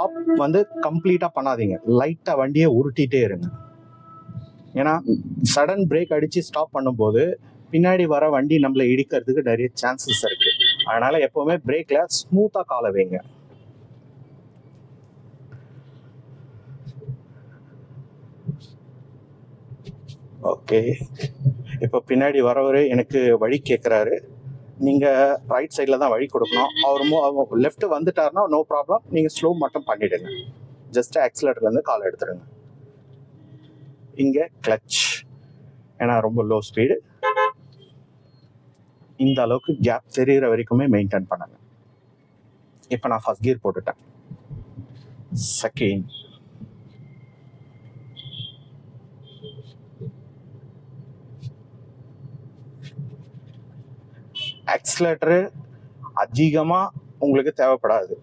Stop வந்து கம்ப்ளீட்டாக பண்ணாதீங்க, லைட்டாக வண்டியை உருட்டிகிட்டே இருங்க. ஏன்னா சடன் பிரேக் அடித்து ஸ்டாப் பண்ணும்போது பின்னாடி வர வண்டி நம்மளை இடிக்கிறதுக்கு நிறைய சான்சஸ் இருக்கு. அதனால எப்பவுமே பிரேக்ல ஸ்மூத்தா கால வைங்க. ஓகே, இப்போ பின்னாடி வரவர் எனக்கு வழி கேட்குறாரு. நீங்கள் ரைட் சைடில் தான் வழி கொடுக்கணும். அவர் லெஃப்ட் வந்துட்டாருன்னா நோ ப்ராப்ளம், நீங்கள் ஸ்லோ மட்டும் பண்ணிவிடுங்க. ஜஸ்ட் ஆக்சிலேட்டர்லேருந்து கால் எடுத்துருங்க. இங்கே கிளச், ஏன்னா ரொம்ப லோ ஸ்பீடு, இந்த அளவுக்கு கேப் தெரிகிற வரைக்குமே மெயின்டைன் பண்ணுங்க. இப்போ நான் ஃபர்ஸ்ட் கியர் போட்டுட்டேன். செகண்ட், ஆக்சிலேட்டரு அதிகமாக உங்களுக்கு தேவைப்படாது.